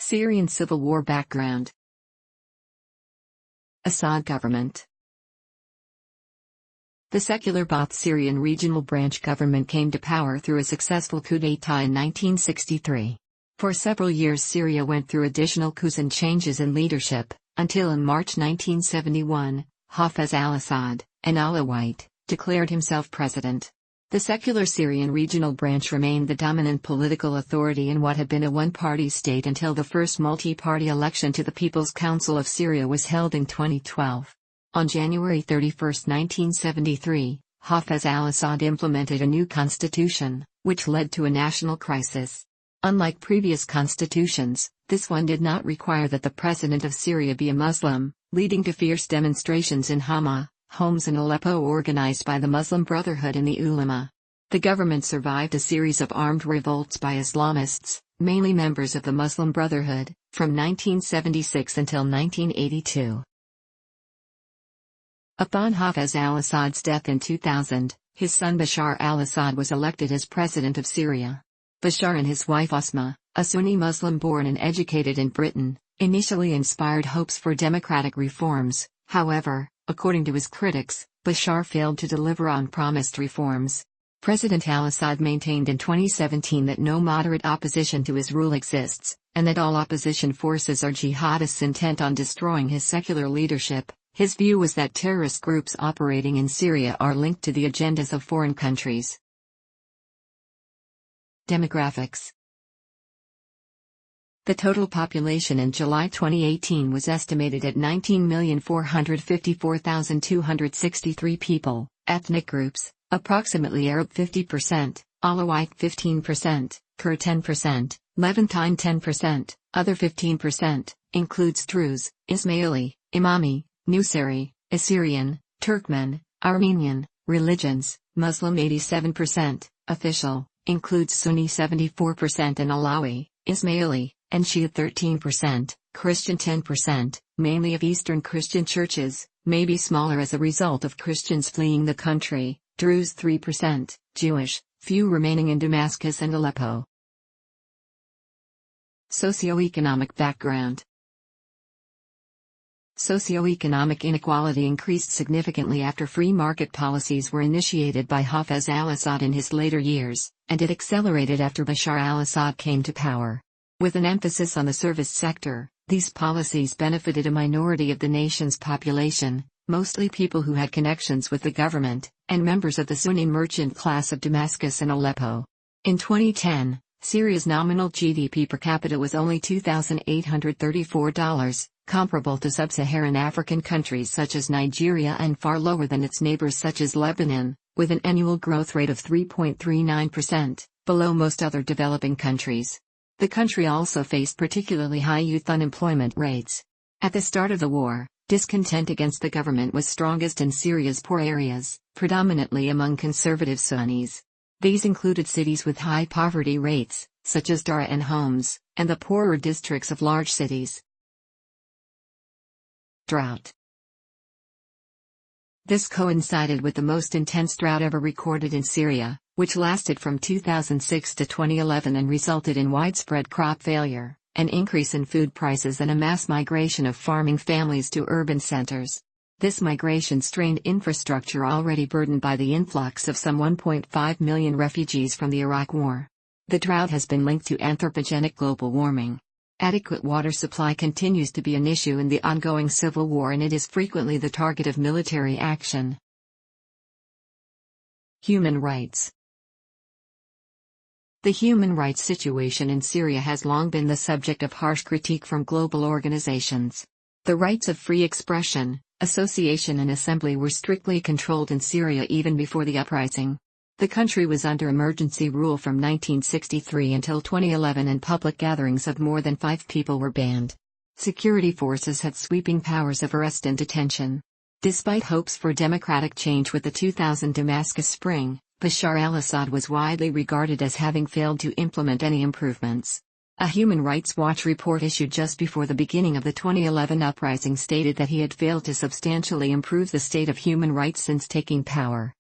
Syrian Civil War background. Assad government. The secular Ba'ath Syrian regional branch government came to power through a successful coup d'état in 1963. For several years Syria went through additional coups and changes in leadership, until in March 1971, Hafez al-Assad, an Alawite, declared himself president. The secular Syrian regional branch remained the dominant political authority in what had been a one-party state until the first multi-party election to the People's Council of Syria was held in 2012. On January 31, 1973, Hafez al-Assad implemented a new constitution, which led to a national crisis. Unlike previous constitutions, this one did not require that the president of Syria be a Muslim, leading to fierce demonstrations in Hama, Homs and Aleppo organized by the Muslim Brotherhood and the Ulama. The government survived a series of armed revolts by Islamists, mainly members of the Muslim Brotherhood, from 1976 until 1982. Upon Hafez al-Assad's death in 2000, his son Bashar al-Assad was elected as president of Syria. Bashar and his wife Asma, a Sunni Muslim born and educated in Britain, initially inspired hopes for democratic reforms. However, according to his critics, Bashar failed to deliver on promised reforms. President al-Assad maintained in 2017 that no moderate opposition to his rule exists, and that all opposition forces are jihadists intent on destroying his secular leadership. His view was that terrorist groups operating in Syria are linked to the agendas of foreign countries. Demographics. The total population in July 2018 was estimated at 19,454,263 people. Ethnic groups: approximately Arab 50%, Alawite 15%, Kurd 10%, Levantine 10%, other 15%, includes Druze, Ismaili, Imami, Nusayri, Assyrian, Turkmen, Armenian. Religions: Muslim 87%, official, includes Sunni 74% and Alawi, Ismaili, and Shia 13%, Christian 10%, mainly of Eastern Christian churches, may be smaller as a result of Christians fleeing the country, Druze 3%, Jewish, few remaining in Damascus and Aleppo. Socioeconomic background. Socioeconomic inequality increased significantly after free market policies were initiated by Hafez al-Assad in his later years, and it accelerated after Bashar al-Assad came to power. With an emphasis on the service sector, these policies benefited a minority of the nation's population, mostly people who had connections with the government, and members of the Sunni merchant class of Damascus and Aleppo. In 2010, Syria's nominal GDP per capita was only $2,834, comparable to sub-Saharan African countries such as Nigeria and far lower than its neighbors such as Lebanon, with an annual growth rate of 3.39%, below most other developing countries. The country also faced particularly high youth unemployment rates. At the start of the war, discontent against the government was strongest in Syria's poor areas, predominantly among conservative Sunnis. These included cities with high poverty rates, such as Drought and Homs, and the poorer districts of large cities. Drought. This coincided with the most intense drought ever recorded in Syria, which lasted from 2006 to 2011 and resulted in widespread crop failure, an increase in food prices and a mass migration of farming families to urban centers. This migration strained infrastructure already burdened by the influx of some 1.5 million refugees from the Iraq War. The drought has been linked to anthropogenic global warming. Adequate water supply continues to be an issue in the ongoing civil war, and it is frequently the target of military action. Human rights. The human rights situation in Syria has long been the subject of harsh critique from global organizations. The rights of free expression, association and assembly were strictly controlled in Syria even before the uprising. The country was under emergency rule from 1963 until 2011, and public gatherings of more than 5 people were banned. Security forces had sweeping powers of arrest and detention. Despite hopes for democratic change with the 2000 Damascus Spring, Bashar al-Assad was widely regarded as having failed to implement any improvements. A Human Rights Watch report issued just before the beginning of the 2011 uprising stated that he had failed to substantially improve the state of human rights since taking power.